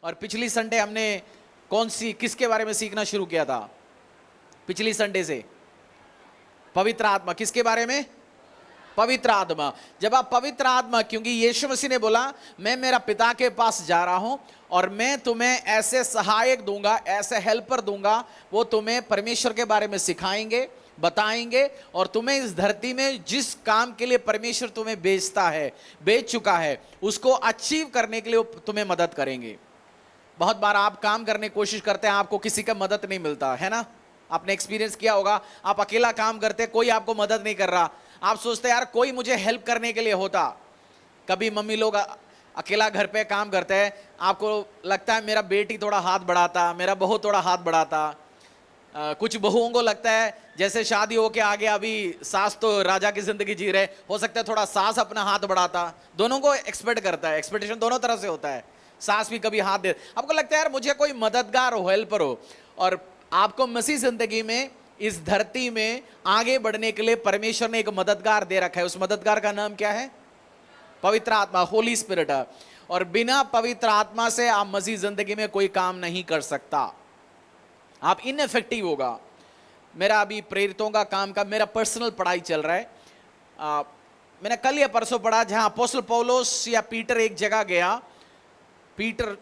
और पिछली संडे हमने किसके बारे में सीखना शुरू किया था? पिछली संडे से पवित्र आत्मा। किसके बारे में? पवित्र आत्मा। जब आप पवित्र आत्मा, क्योंकि यीशु मसीह ने बोला मैं मेरा पिता के पास जा रहा हूं और मैं तुम्हें ऐसे सहायक दूंगा, ऐसे हेल्पर दूंगा, वो तुम्हें परमेश्वर के बारे में सिखाएंगे, बताएंगे, और तुम्हें इस धरती में जिस काम के लिए परमेश्वर तुम्हें भेज चुका है, उसको अचीव करने के लिए वो तुम्हें मदद करेंगे। बहुत बार आप काम करने की कोशिश करते हैं, आपको किसी का मदद नहीं मिलता है ना। आपने एक्सपीरियंस किया होगा, आप अकेला काम करते, कोई आपको मदद नहीं कर रहा, आप सोचते यार कोई मुझे हेल्प करने के लिए होता। कभी मम्मी लोग अकेला घर पे काम करते हैं, आपको लगता है मेरा बेटी थोड़ा हाथ बढ़ाता, मेरा बहू थोड़ा हाथ बढ़ाता। कुछ बहुओं को लगता है जैसे शादी होके आ गया, अभी सास तो राजा की जिंदगी जी रहे, हो सकता है थोड़ा सास अपना हाथ बढ़ाता। दोनों को एक्सपेक्ट करता है, एक्सपेक्टेशन दोनों तरफ से होता है। सास भी कभी हाथ दे, आपको लगता है यार मुझे कोई मददगार हो, हेल्पर हो। और आपको मसीह जिंदगी में, इस धरती में आगे बढ़ने के लिए परमेश्वर ने एक मददगार दे रखा है। उस मददगार का नाम क्या है? पवित्र आत्मा, होली स्पिरिट। और बिना पवित्र आत्मा से आप मसीह जिंदगी में कोई काम नहीं कर सकता, आप इनइफेक्टिव होगा। मेरा अभी प्रेरितों का काम का मेरा पर्सनल पढ़ाई चल रहा है। मैंने कल या परसों पढ़ा, जहां अपोस्टल पौलुस या पीटर एक जगह गया, पीटर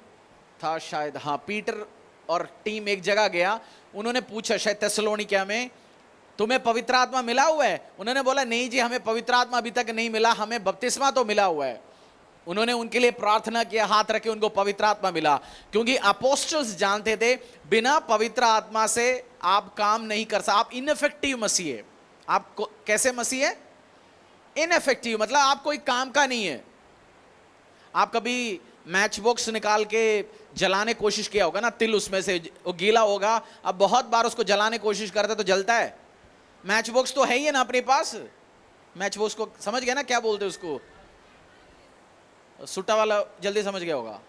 था शायद, हाँ पीटर और टीम एक जगह गया। उन्होंने पूछा शायद थिस्सलुनीकिया में, तुम्हें पवित्र आत्मा मिला हुआ है? उन्होंने बोला नहीं जी, हमें पवित्र आत्मा अभी तक नहीं मिला, हमें बपतिस्मा तो मिला हुआ है। उन्होंने उनके लिए प्रार्थना किया, हाथ रखे, उनको पवित्र आत्मा मिला। क्योंकि अपोस्टल्स जानते थे बिना पवित्र आत्मा से आप काम नहीं कर सकते, आप इनइफेक्टिव मसीह है। आप कैसे मसीह है? इनइफेक्टिव, मतलब आप कोई काम का नहीं है। आप कभी मैच बॉक्स निकाल के जलाने कोशिश किया होगा ना, तिल उसमें से वो गीला होगा, अब बहुत बार उसको जलाने कोशिश करते तो जलता है। मैच बॉक्स तो है ही है ना अपने पास। मैच बॉक्स को समझ गया ना क्या बोलते उसको? सुट्टा वाला जल्दी समझ गया होगा।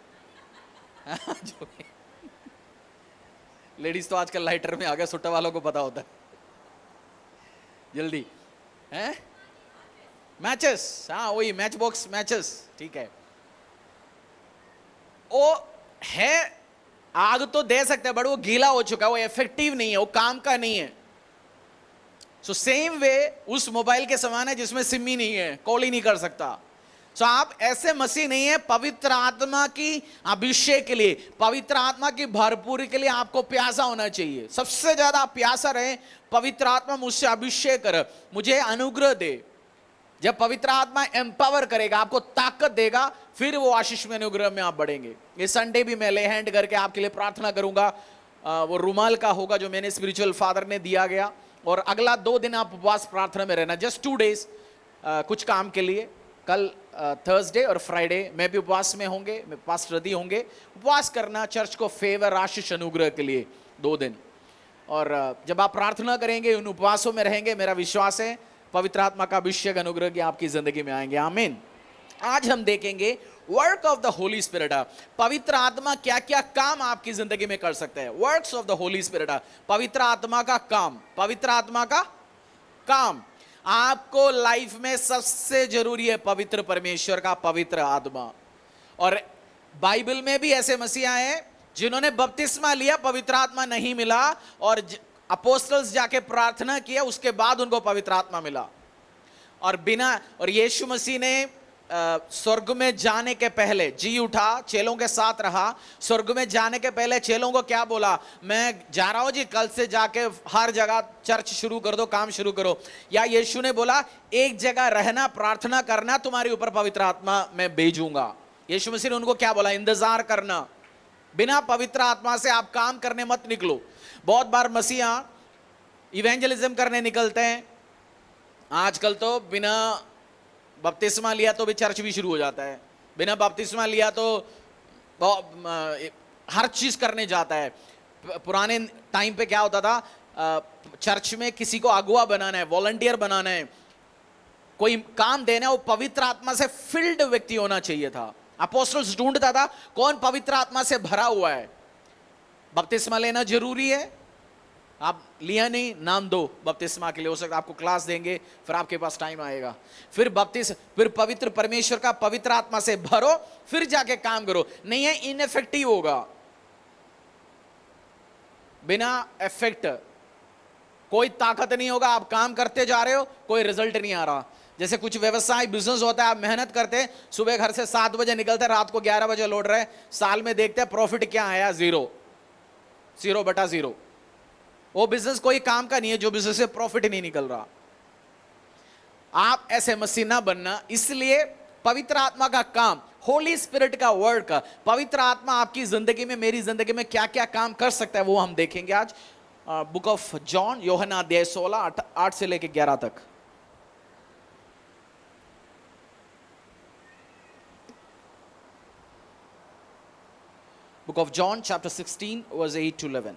लेडीज तो आजकल लाइटर में आ गया, सुट्टा वालों को पता होता है जल्दी है। मैचेस, हाँ वही मैच बॉक्स, मैचेस, ठीक है। वो है, आग तो दे सकते हैं, बट वो गीला हो चुका है, वो इफेक्टिव नहीं है, वो काम का नहीं है। सो सेम वे उस मोबाइल के समान है जिसमें सिम ही नहीं है, कॉल ही नहीं कर सकता। सो आप ऐसे मसीह नहीं है। पवित्र आत्मा की अभिषेक के लिए, पवित्र आत्मा की भरपूरी के लिए आपको प्यासा होना चाहिए। सबसे ज्यादा प्यासा रहे, पवित्र आत्मा मुझसे अभिषेक कर, मुझे अनुग्रह दे। जब पवित्र आत्मा एम्पावर करेगा, आपको ताकत देगा, फिर वो आशीष में, अनुग्रह में आप बढ़ेंगे। ये संडे भी मैं ले हैंड करके आपके लिए प्रार्थना करूंगा। वो रुमाल का होगा जो मैंने स्पिरिचुअल फादर ने दिया गया। और अगला 2 दिन आप उपवास प्रार्थना में रहना, जस्ट 2 डेज कुछ काम के लिए। कल थर्सडे और फ्राइडे में भी उपवास में होंगे, पास्टर रदी होंगे। उपवास करना चर्च को फेवर, आशीष, अनुग्रह के लिए 2 दिन। और जब आप प्रार्थना करेंगे, उन उपवासों में रहेंगे, मेरा विश्वास है पवित्र आत्मा का अभिषेक, अनुग्रह की आपकी जिंदगी में आएंगे। आमीन। आज हम देखेंगे work of the Holi spirit. पवित्र आत्मा क्या क्या काम आपकी जिंदगी में कर सकते हैं। Works of the Holi spirit, पवित्र आत्मा का काम। पवित्र आत्मा का काम आपको लाइफ में सबसे जरूरी है, पवित्र परमेश्वर का पवित्र आत्मा। और बाइबल में भी ऐसे मसीहा हैं जिन्होंने बपतिस्मा लिया, पवित्र आत्मा नहीं मिला, और अपोस्टल्स जाके प्रार्थना किया, उसके बाद उनको पवित्र आत्मा मिला। और यीशु मसीह ने स्वर्ग में जाने के पहले जी उठा, चेलों के साथ रहा। स्वर्ग में जाने के पहले चेलों को क्या बोला? मैं जा रहा हूं जी, कल से जाके हर जगह चर्च शुरू कर दो, काम शुरू करो। या यीशु ने बोला एक जगह रहना, प्रार्थना करना, तुम्हारे ऊपर पवित्र आत्मा मैं भेजूंगा। यीशु मसीह ने उनको क्या बोला? इंतजार करना। बिना पवित्र आत्मा से आप काम करने मत निकलो। बहुत बार मसीहा इवेंजलिज्म करने निकलते हैं, आजकल तो बिना बपतिस्मा लिया तो भी चर्च भी शुरू हो जाता है, बिना बपतिस्मा लिया तो हर चीज करने जाता है। पुराने टाइम पे क्या होता था, चर्च में किसी को अगुआ बनाना है, वॉलंटियर बनाना है, कोई काम देना है, वो पवित्र आत्मा से फिल्ड व्यक्ति होना चाहिए था। अपोस्टल्स ढूंढता था कौन पवित्र आत्मा से भरा हुआ है। बपतिस्मा लेना जरूरी है, आप लिया नहीं, नाम दो बपतिस्मा के लिए, हो सकता है आपको क्लास देंगे, फिर आपके पास टाइम आएगा, फिर पवित्र परमेश्वर का पवित्र आत्मा से भरो, फिर जाके काम करो। नहीं है, इनइफेक्टिव होगा, बिना इफेक्ट कोई ताकत नहीं होगा। आप काम करते जा रहे हो, कोई रिजल्ट नहीं आ रहा। जैसे कुछ व्यवसाय बिजनेस होता है, आप मेहनत करते हैं, सुबह घर से 7 बजे निकलते हैं, रात को 11 बजे लौट रहे हैं, साल में देखते हैं प्रॉफिट क्या आया, 0/0। वो बिजनेस कोई काम का नहीं है जो बिजनेस से प्रॉफिट नहीं निकल रहा। आप ऐसे मसीह ना बनना। इसलिए पवित्र आत्मा का काम, होली स्पिरिट का वर्क, पवित्र आत्मा आपकी जिंदगी में, मेरी जिंदगी में क्या क्या काम कर सकता है वो हम देखेंगे आज। बुक ऑफ जॉन, यूहन्ना अध्याय 16 8 से लेके 11 तक। Book of John chapter 16 verse 8 to 11।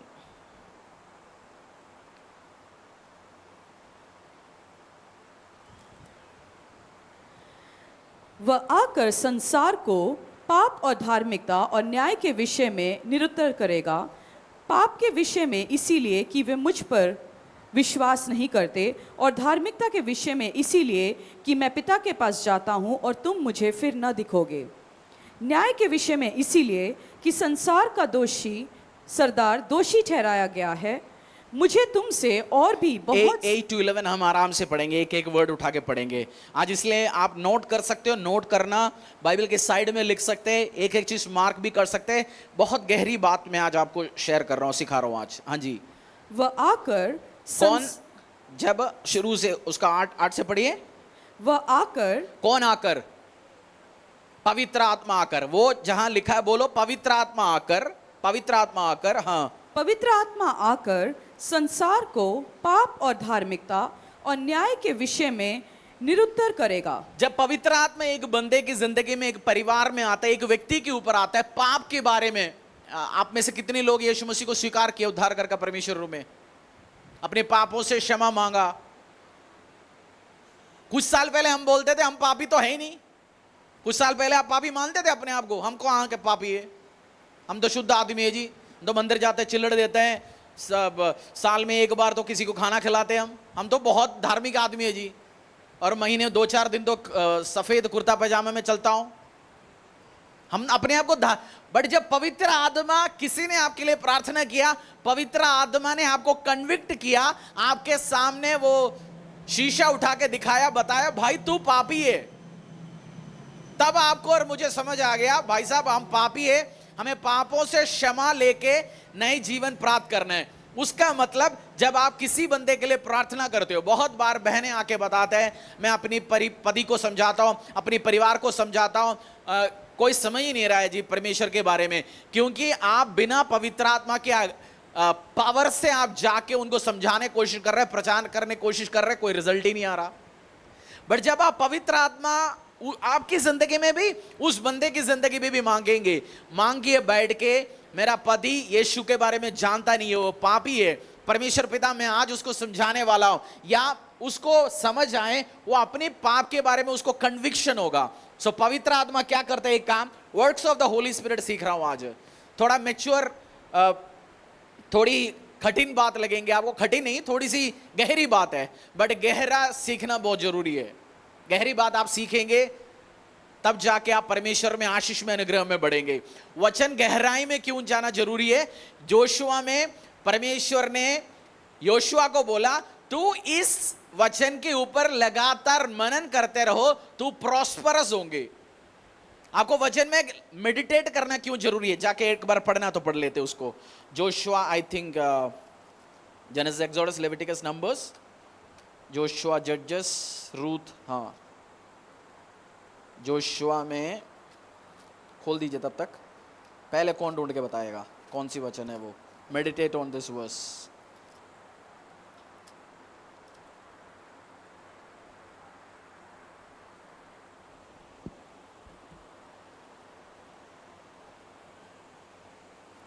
वह आकर संसार को पाप और धार्मिकता और न्याय के विषय में निरुत्तर करेगा। पाप के विषय में इसीलिए कि वे मुझ पर विश्वास नहीं करते, और धार्मिकता के विषय में इसीलिए कि मैं पिता के पास जाता हूँ और तुम मुझे फिर न दिखोगे। न्याय के विषय में इसीलिए कि संसार का दोषी सरदार दोषी ठहराया गया है। मुझे तुमसे और भी बहुत 8 to 11 हम आराम से पढ़ेंगे, एक एक वर्ड उठा के पढ़ेंगे आज। इसलिए आप नोट कर सकते हो, नोट करना, बाइबल के साइड में लिख सकते हैं, एक एक चीज मार्क भी कर सकते हैं। बहुत गहरी बात मैं आज आपको शेयर कर रहा हूँ, सिखा रहा हूँ आज। हाँ जी। वह आकर कौन, जब शुरू से उसका 8 से पढ़िए। वह आकर, कौन आकर? पवित्र आत्मा आकर। वो जहां लिखा है बोलो, पवित्र आत्मा आकर, पवित्र आत्मा आकर। हाँ, पवित्र आत्मा आकर संसार को पाप और धार्मिकता और न्याय के विषय में निरुत्तर करेगा। जब पवित्र आत्मा एक बंदे की जिंदगी में, एक परिवार में आता है, एक व्यक्ति के ऊपर आता है, पाप के बारे में, आप में से कितने लोग यीशु मसीह को स्वीकार किया उद्धारकर्ता का परमेश्वर में, अपने पापों से क्षमा मांगा? कुछ साल पहले हम बोलते थे हम पापी तो है ही नहीं। कुछ साल पहले आप पापी मानते थे अपने आप को? हम कहाँ के पापी है, हम तो शुद्ध आदमी है जी, तो मंदिर जाते हैं, चिल्लड़ देते हैं, सब साल में एक बार तो किसी को खाना खिलाते हैं, हम तो बहुत धार्मिक आदमी है जी, और महीने 2-4 दिन तो सफेद कुर्ता पैजामा में चलता हूं। हम अपने आप को बट जब पवित्र आत्मा, किसी ने आपके लिए प्रार्थना किया, पवित्र आत्मा ने आपको कन्विक्ट किया, आपके सामने वो शीशा उठा के दिखाया, बताया भाई तू पापी है, तब आपको और मुझे समझ आ गया भाई साहब हम पापी है, हमें पापों से क्षमा लेके नए जीवन प्राप्त करना है। उसका मतलब जब आप किसी बंदे के लिए प्रार्थना करते हो, बहुत बार बहनें आके बताते हैं मैं अपनी पति को समझाता हूं, अपनी परिवार को समझाता हूं, कोई समझ ही नहीं रहा है जी परमेश्वर के बारे में, क्योंकि आप बिना पवित्र आत्मा के पावर से आप जाके उनको समझाने की कोशिश कर रहे हैं, प्रचार करने की कोशिश कर रहे हैं, कोई रिजल्ट ही नहीं आ रहा। बट जब आप पवित्र आत्मा आपकी जिंदगी में भी, उस बंदे की जिंदगी में भी मांगेंगे, मांगिए बैठ के, मेरा पति यीशु के बारे में जानता नहीं है, वो पापी है, परमेश्वर पिता मैं आज उसको समझाने वाला हूं, या उसको समझ आए, वो अपने पाप के बारे में उसको कन्विक्शन होगा। सो पवित्र आत्मा क्या करता है? एक काम, works of the Holi spirit सीख रहा हूं आज। थोड़ा मैच्योर, थोड़ी कठिन बात लगेंगे आपको, कठिन नहीं, थोड़ी सी गहरी बात है, बट गहरा सीखना बहुत जरूरी है। गहरी बात आप सीखेंगे तब जाके आप परमेश्वर में, आशीष में, अनुग्रह में बढ़ेंगे। वचन गहराई में क्यों जाना जरूरी है? जोशुआ में परमेश्वर ने योशुआ को बोला तू इस वचन के ऊपर लगातार मनन करते रहो, तू प्रॉस्परस होंगे। आपको वचन में मेडिटेट करना क्यों जरूरी है? जाके एक बार पढ़ना तो पढ़ लेते उसको। Joshua, I think genesis, exodus, Leviticus, numbers, Joshua, जजेस, रूथ, हाँ जोशुआ में खोल दीजिए। तब तक पहले कौन ढूंढ के बताएगा कौन सी वचन है वो? Meditate on this verse.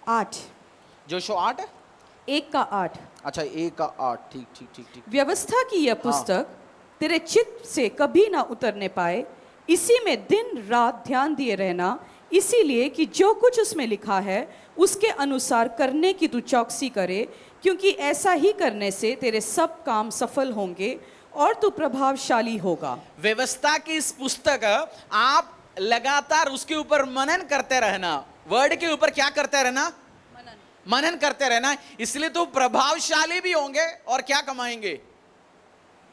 आठ, जोशुआ 8 है, 1 का 8। अच्छा 1 का 8, ठीक ठीक ठीक ठीक। व्यवस्था की यह पुस्तक तेरे चित्त से कभी ना उतरने पाए, इसी में दिन रात ध्यान दिए रहना इसीलिए कि जो कुछ उसमें लिखा है उसके अनुसार करने की तू चौकसी करे, क्योंकि ऐसा ही करने से तेरे सब काम सफल होंगे और तू प्रभावशाली होगा। व्यवस्था की इस पुस्तक आप लगातार उसके ऊपर मनन करते रहना, वर्ड के ऊपर क्या करते रहना, मनन करते रहना, इसलिए तो प्रभावशाली भी होंगे और क्या कमाएंगे,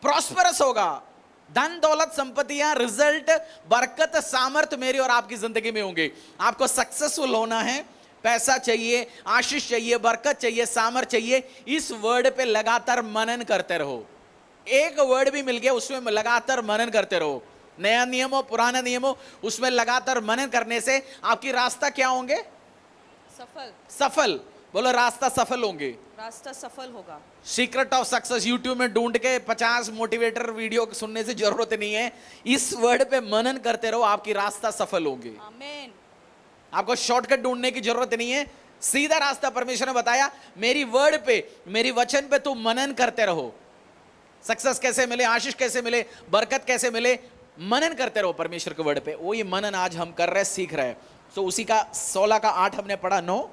प्रॉस्परस होगा। धन दौलत संपत्तियां, रिजल्ट, बरकत, सामर्थ मेरी और आपकी जिंदगी में होंगे। आपको सक्सेसफुल होना है, पैसा चाहिए, आशीष चाहिए, बरकत चाहिए, सामर्थ चाहिए, इस वर्ड पे लगातार मनन करते रहो। एक वर्ड भी मिल गया उसमें लगातार मनन करते रहो। नया नियम हो पुराना नियम हो, उसमें लगातार मनन करने से आपकी रास्ता क्या होंगे, सफल। सफल। बोलो रास्ता सफल होंगे, रास्ता सफल होगा। सीक्रेट ऑफ सक्सेस यूट्यूब में ढूंढ के 50 मोटिवेटर वीडियो सुनने से जरूरत नहीं है, इस वर्ड पे मनन करते रहो, आपकी रास्ता सफल होंगे। आमीन। आपको शॉर्टकट ढूंढने की जरूरत नहीं है, सीधा रास्ता परमेश्वर ने बताया। मेरी वर्ड पे, मेरी वचन पे तुम मनन करते रहो। सक्सेस कैसे मिले, आशीष कैसे मिले, बरकत कैसे मिले, मनन करते रहो परमेश्वर के वर्ड पे। वो ये मनन आज हम कर रहे हैं, सीख रहे हैं। तो उसी का 16 का 8 हमने पढ़ा। 9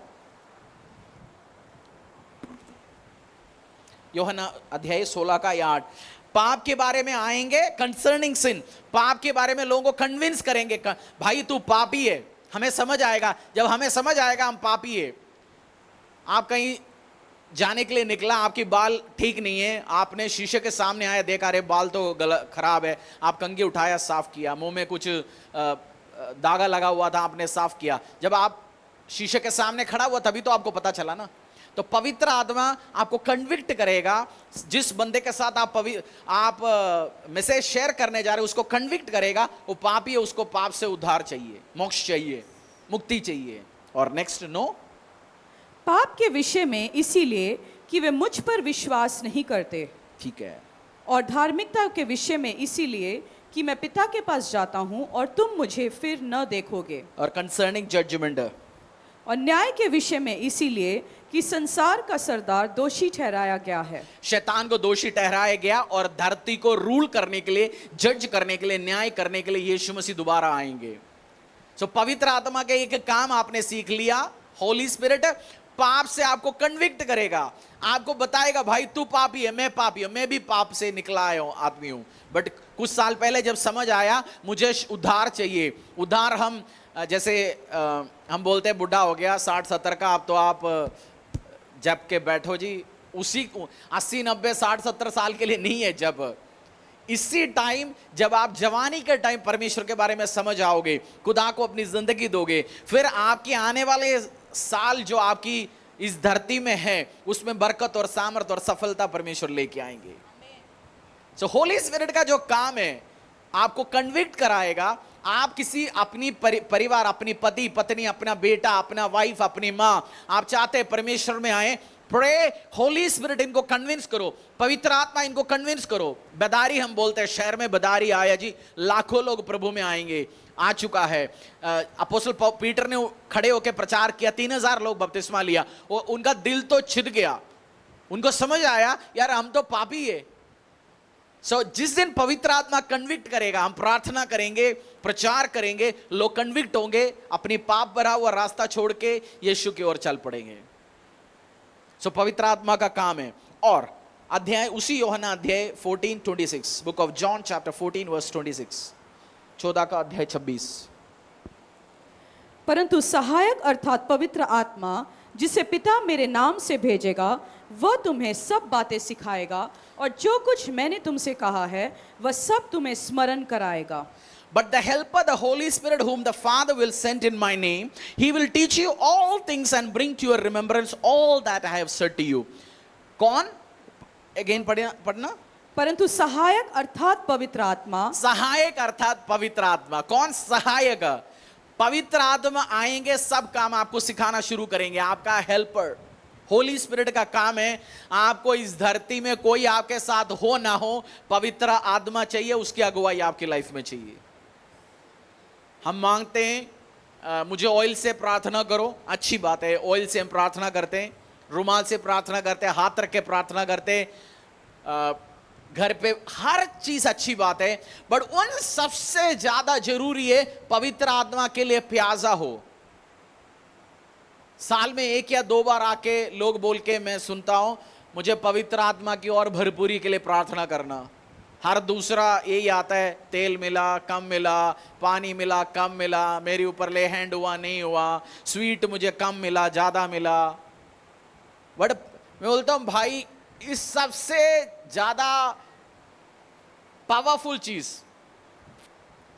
यूहन्ना अध्याय 16 का 8, पाप के बारे में आएंगे, कंसर्निंग सिन, पाप के बारे में लोगों को कन्विंस करेंगे, भाई तू पापी है। हमें समझ आएगा, जब हमें समझ आएगा हम पापी है। आप कहीं जाने के लिए निकला, आपकी बाल ठीक नहीं है, आपने शीशे के सामने आया, देखा अरे बाल तो खराब है, आप कंघी उठाया, साफ किया, मुंह में कुछ दागा लगा हुआ था, आपने साफ किया। जब आप शीशे के सामने खड़ा हुआ तभी तो आपको पता चला ना। तो पवित्र आत्मा आपको कन्विक्ट करेगा, जिस बंदे के साथ आप मैसेज शेयर करने जा रहे हो उसको कन्विक्ट करेगा, वो पापी है, उसको पाप से उद्धार चाहिए, मोक्ष चाहिए, मुक्ति चाहिए। और नेक्स्ट 9, पाप के विषय में इसीलिए कि वे मुझ पर विश्वास नहीं करते, ठीक है, और धार्मिकता के विषय में इसीलिए कि मैं पिता के पास जाता हूं और तुम मुझे फिर न देखोगे, और कंसर्निंग जजमेंट, और न्याय के विषय में इसीलिए कि संसार का सरदार दोषी ठहराया गया है। शैतान को दोषी ठहराया गया और धरती को रूल करने के लिए, जज करने के लिए, न्याय करने के लिए यीशु मसीह दोबारा आएंगे। सो पवित्र आत्मा के एक काम आपने सीख लिया, होली स्पिरिट पाप से आपको कन्विक्ट करेगा, आपको बताएगा भाई तू पापी है, मैं पापी हूं, मैं भी पाप से निकला आया हूं, आदमी हूं। बट कुछ साल पहले जब समझ आया मुझे उद्धार चाहिए, उद्धार हम जैसे हम बोलते हैं बुढ़ा हो गया 60-70 का, अब तो आप जब के बैठो जी, उसी 80-90-60-70 साल के लिए नहीं है, जब इसी टाइम जब आप जवानी के टाइम परमेश्वर के बारे में समझ आओगे, खुदा को अपनी जिंदगी दोगे, फिर आपके आने वाले साल जो आपकी इस धरती में है उसमें बरकत और सामर्थ और सफलता परमेश्वर लेके आएंगे। सो होली स्पिरिट का जो काम है आपको कन्विक्ट कराएगा। आप किसी अपनी परिवार, अपनी पति पत्नी, अपना बेटा, अपना वाइफ, अपनी माँ, आप चाहते हैं परमेश्वर में आए, प्रे होली स्पिरिट इनको कन्विंस करो, पवित्र आत्मा इनको कन्विंस करो। बदारी हम बोलते हैं, शहर में बदारी आया जी, लाखों लोग प्रभु में आएंगे, आ चुका है। अपोस्टल पीटर ने खड़े होकर प्रचार किया, 3000 लोग बपतिस्मा लिया, वो उनका दिल तो छिद गया, उनको समझ आया यार हम तो पापी है। सो जिस दिन पवित्र आत्मा कन्विक्ट करेगा, हम प्रार्थना करेंगे, प्रचार करेंगे, लोग कन्विक्ट होंगे, अपनी पाप भरा हुआ रास्ता छोड़ के यीशु की ओर चल पड़ेंगे। सो पवित्र आत्मा का काम है। और अध्याय उसी यूहन्ना अध्याय 14:26, book of John chapter 14 verse 26, 14 का अध्याय 26, परंतु सहायक अर्थात पवित्र आत्मा जिसे पिता मेरे नाम से भेजेगा, वह तुम्हें सब बातें सिखाएगा और जो कुछ मैंने तुमसे कहा है वह सब तुम्हें स्मरण कराएगा। But the helper, the Holy Spirit, whom the Father will send in my name, he will teach you all things and bring to your remembrance all that I have said to you. कौन? Again पढ़ना। परंतु सहायक अर्थात पवित्र आत्मा, सहायक अर्थात पवित्र आत्मा। कौन सहायक? पवित्र आत्मा आएंगे, सब काम आपको सिखाना शुरू करेंगे। आपका हेल्पर होली स्पिरिट का काम है, आपको इस धरती में कोई आपके साथ हो ना हो, पवित्र आत्मा चाहिए, उसकी अगुवाई आपकी लाइफ में चाहिए। हम मांगते हैं मुझे ऑयल से प्रार्थना करो, अच्छी बात है, ऑयल से हम प्रार्थना करते हैं, रुमाल से प्रार्थना करते हैं, हाथ रख के प्रार्थना करते हैं, घर पे हर चीज अच्छी बात है, बट उन सबसे ज्यादा जरूरी है पवित्र आत्मा के लिए प्यासा हो। साल में 1 या 2 बार आके लोग बोल के मैं सुनता हूं, मुझे पवित्र आत्मा की और भरपूरी के लिए प्रार्थना करना। हर दूसरा यही आता है, तेल मिला कम मिला, पानी मिला कम मिला, मेरे ऊपर ले हैंड हुआ नहीं हुआ, स्वीट मुझे कम मिला ज्यादा मिला। बट मैं बोलता हूं भाई, इस सबसे ज्यादा पावरफुल चीज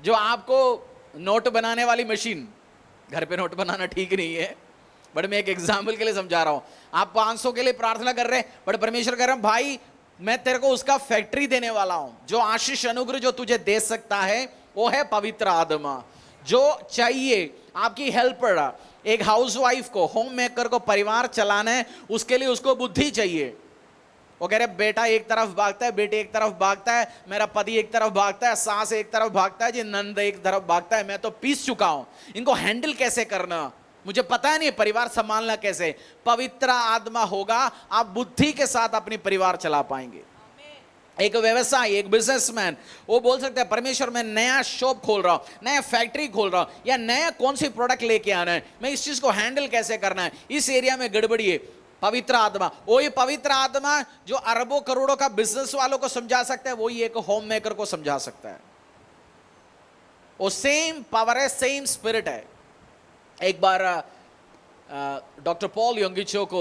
जो आपको नोट बनाने वाली मशीन, घर पे नोट बनाना ठीक नहीं है, बट मैं एक एग्जाम्पल के लिए समझा रहा हूं। आप 500 के लिए प्रार्थना कर रहे हैं, बट परमेश्वर कह रहा हूं भाई मैं तेरे को उसका फैक्ट्री देने वाला हूं। जो आशीष अनुग्रह जो तुझे दे सकता है वो है पवित्र आत्मा। जो चाहिए आपकी हेल्पर, एक हाउसवाइफ को, होम मेकर को परिवार चलाना है, उसके लिए उसको बुद्धि चाहिए। वो कह रहे बेटा एक तरफ भागता है, बेटे एक तरफ भागता है, मेरा पति एक तरफ भागता है, सास एक तरफ भागता है, जी नंद एक तरफ भागता है, मैं तो पीस चुका हूं, इनको हैंडल कैसे करना मुझे पता नहीं, परिवार संभालना कैसे। पवित्र आत्मा होगा, आप बुद्धि के साथ अपनी परिवार चला पाएंगे। एक व्यवसाय, एक बिजनेसमैन, वो बोल सकते हैं परमेश्वर मैं नया शॉप खोल रहा हूं, नया फैक्ट्री खोल रहा हूं, या नया कौन सी प्रोडक्ट लेके आना है, मैं इस चीज को हैंडल कैसे करना है, इस एरिया में गड़बड़ी है। पवित्र आत्मा, वही पवित्र आत्मा जो अरबों करोड़ों का बिजनेस वालों को समझा सकता है, वही एक होम मेकर को समझा सकता है। वो सेम पावर है, सेम स्पिरिट है। एक बार डॉक्टर पॉल योंगिचो को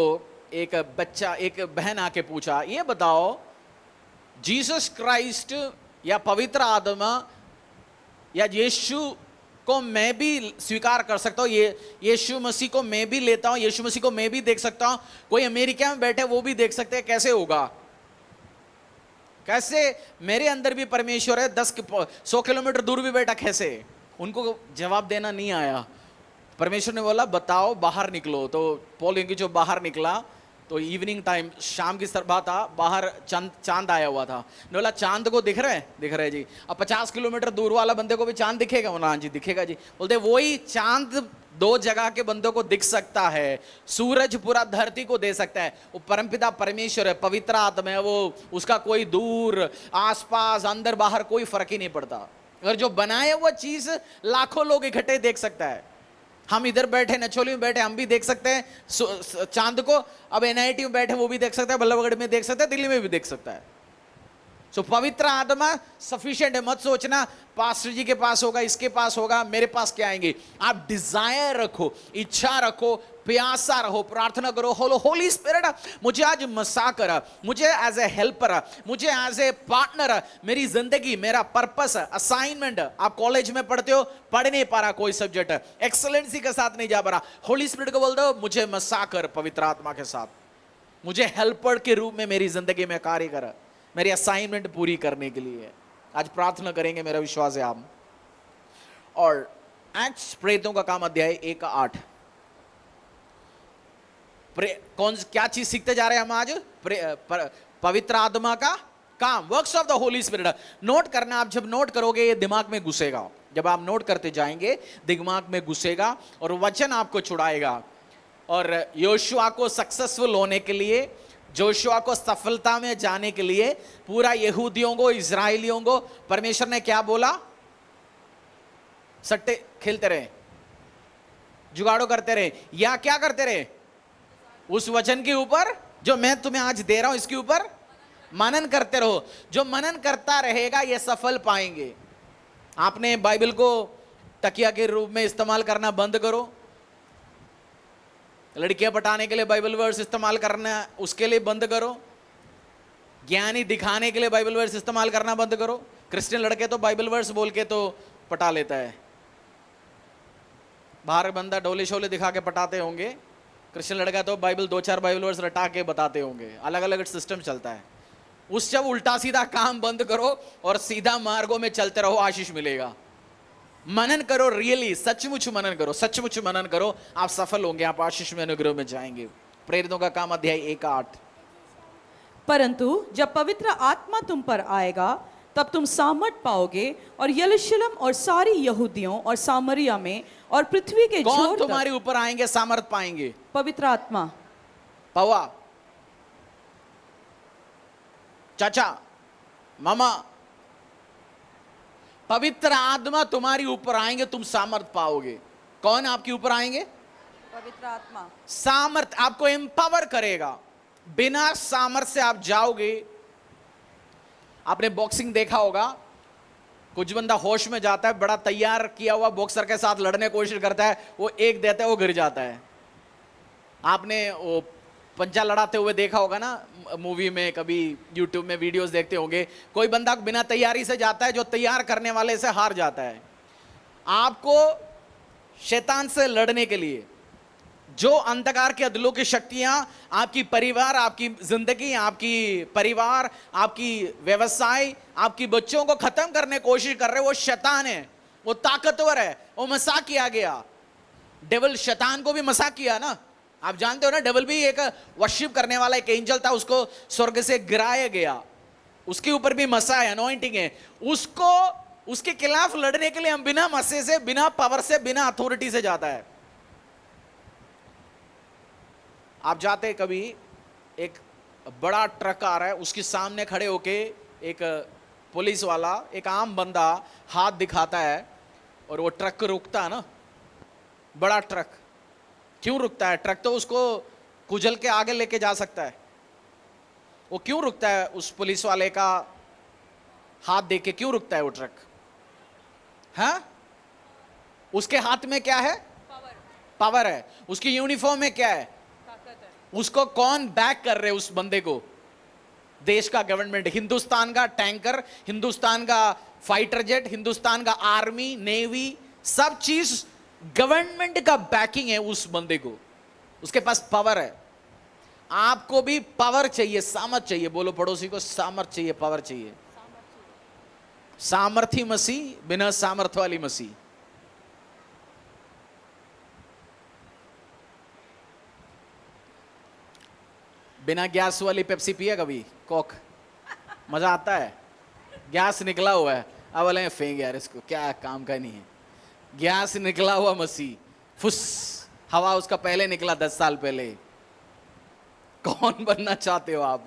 एक बच्चा, एक बहन आके पूछा, ये बताओ जीसस क्राइस्ट या पवित्र आत्मा या यीशु को मैं भी स्वीकार कर सकता हूं, ये यीशु मसीह को मैं भी लेता हूं, यीशु मसीह को मैं भी देख सकता हूं, कोई अमेरिका में बैठे वो भी देख सकते हैं, कैसे होगा? कैसे मेरे अंदर भी परमेश्वर है, 100 किलोमीटर दूर भी बैठा, कैसे? उनको जवाब देना नहीं आया। परमेश्वर ने बोला बताओ, बाहर निकलो। तो पॉल योंगिचो बाहर निकला, तो इवनिंग टाइम, शाम की सभा था, बाहर चांद आया हुआ था। ने बोला चांद को दिख रहा है? दिख रहा है जी। अब 50 किलोमीटर दूर वाला बंदे को भी चांद दिखेगा? हाँ जी दिखेगा जी। बोलते वही चांद 2 जगह के बंदों को दिख सकता है, सूरज पूरा धरती को दे सकता है। वो परमपिता परमेश्वर है, पवित्र आत्मा है, वो उसका कोई दूर आसपास अंदर बाहर कोई फर्क ही नहीं पड़ता। अगर जो बनाया हुआ चीज लाखों लोग इकट्ठे देख सकता है। हम इधर बैठे नचोली में बैठे, हम भी देख सकते हैं चांद को। अब एनआईटी में बैठे वो भी देख सकता है, बल्लभगढ़ में देख सकता है, दिल्ली में भी देख सकता है। सो पवित्र आत्मा सफिशिएंट है। मत सोचना पास्टर जी के पास होगा, इसके पास होगा, मेरे पास क्या आएंगे। आप डिजायर रखो, इच्छा रखो, प्यासा रहो, प्रार्थना करो, होली स्पिरिट मुझे आज मसा करा, मुझे एज ए हेल्पर, मुझे एज ए पार्टनर, मेरी जिंदगी, मेरा पर्पस, असाइनमेंट। आप कॉलेज में पढ़ते हो, पढ़ नहीं पा रहा कोई सब्जेक्ट, एक्सलेंसी के साथ नहीं जा पा रहा, होली स्पिरिट को बोल दो मुझे मसा कर पवित्र आत्मा के साथ, मुझे हेल्पर के रूप में मेरी जिंदगी में कार्य कर, मेरी असाइनमेंट पूरी करने के लिए। आज प्रार्थना करेंगे, मेरा विश्वास है आप। और एक्ट्स प्रेरितों का काम अध्याय 1:8, कौन क्या चीज सीखते जा रहे हैं हम आज? पवित्र आत्मा का काम, works of the Holi spirit. Note करना, आप जब नोट करोगे ये दिमाग में घुसेगा, जब आप नोट करते जाएंगे दिमाग में घुसेगा और वचन आपको छुड़ाएगा। और योशुआ को सक्सेसफुल होने के लिए, जोशुआ को सफलता में जाने के लिए, पूरा यहूदियों को, इजराइलियों को परमेश्वर ने क्या बोला? सट्टे खेलते रहे, जुगाड़ो करते रहे, या क्या करते रहे? उस वचन के ऊपर जो मैं तुम्हें आज दे रहा हूं इसके ऊपर मनन करते रहो। जो मनन करता रहेगा ये सफल पाएंगे। आपने बाइबल को तकिया के रूप में इस्तेमाल करना बंद करो। लड़कियां पटाने के लिए बाइबल वर्स इस्तेमाल करना, उसके लिए बंद करो। ज्ञानी दिखाने के लिए बाइबल वर्स इस्तेमाल करना बंद करो। क्रिश्चियन लड़के तो बाइबल वर्स बोल के तो पटा लेता है, बाहर बंदा डोले शोले दिखा के पटाते होंगे, क्रिश्चियन लड़का तो बाइबल 2-4 बाइबल वर्स रटा के बताते होंगे। अलग अलग सिस्टम चलता है। उस जब उल्टा सीधा काम बंद करो और सीधा मार्गों में चलते रहो, आशीष मिलेगा। मनन करो, रियली सचमुच मनन करो, सचमुच मनन करो, आप सफल होंगे, आप आशीष में अनुग्रह में जाएंगे। प्रेरितों का काम अध्याय 1:8। परंतु जब पवित्र आत्मा तुम पर आएगा तब तुम सामर्थ पाओगे और यरूशलेम और सारी यहूदियों और सामरिया में और पृथ्वी के कौन छोर तुम्हारे ऊपर आएंगे, सामर्थ पाएंगे? पवित्र आत्मा। पवा चाचा मामा, पवित्र आत्मा तुम्हारी ऊपर आएंगे, तुम सामर्थ पाओगे। कौन आपके ऊपर आएंगे? पवित्र आत्मा। सामर्थ आपको एम्पावर करेगा। बिना सामर्थ से आप जाओगे। आपने बॉक्सिंग देखा होगा, कुछ बंदा होश में जाता है, बड़ा तैयार किया हुआ बॉक्सर के साथ लड़ने की कोशिश करता है, वो एक देता है, वो गिर जाता है। आपने वो पंजा लड़ाते हुए देखा होगा ना मूवी में, कभी यूट्यूब में वीडियोस देखते होंगे। कोई बंदा बिना तैयारी से जाता है, जो तैयार करने वाले से हार जाता है। आपको शैतान से लड़ने के लिए जो अंधकार के अदलों की शक्तियां आपकी परिवार, आपकी जिंदगी, आपकी परिवार, आपकी व्यवसाय, आपकी बच्चों को खत्म करने की कोशिश कर रहे, वो शैतान है, वो ताकतवर है, वो मजाक किया गया। डेविल शैतान को भी मजाक किया ना, आप जानते हो ना। डेविल भी एक वर्शिप करने वाला एक एंजल था, उसको स्वर्ग से गिराया गया, उसके ऊपर भी मसा है, अनॉइंटिंग है। उसको, उसके खिलाफ लड़ने के लिए हम बिना मसे से, बिना पावर से, बिना अथॉरिटी से जाता है। आप जाते कभी, एक बड़ा ट्रक आ रहा है, उसके सामने खड़े होके एक पुलिस वाला, एक आम बंदा हाथ दिखाता है, और वो ट्रक रुकता है ना, बड़ा ट्रक। क्यों रुकता है? ट्रक तो उसको कुचल के आगे लेके जा सकता है। वो क्यों रुकता है? उस पुलिस वाले का हाथ देख के क्यों रुकता है वो ट्रक? हाँ, उसके हाथ में क्या है? पावर है। उसकी यूनिफॉर्म में क्या है? उसको कौन बैक कर रहे उस बंदे को? देश का गवर्नमेंट, हिंदुस्तान का टैंकर, हिंदुस्तान का फाइटर जेट, हिंदुस्तान का आर्मी, नेवी, सब चीज गवर्नमेंट का बैकिंग है उस बंदे को। उसके पास पावर है। आपको भी पावर चाहिए, सामर्थ चाहिए। बोलो पड़ोसी को, सामर्थ चाहिए, पावर चाहिए। सामर्थी मसीह, बिना सामर्थ वाली मसीह। बिना गैस वाली पेप्सी पिया कभी? कोक मजा आता है? गैस निकला हुआ है, अब बोले फेंक यार इसको, क्या काम का नहीं है। गैस निकला हुआ मसीह, फुस, हवा उसका पहले निकला 10 साल पहले। कौन बनना चाहते हो आप?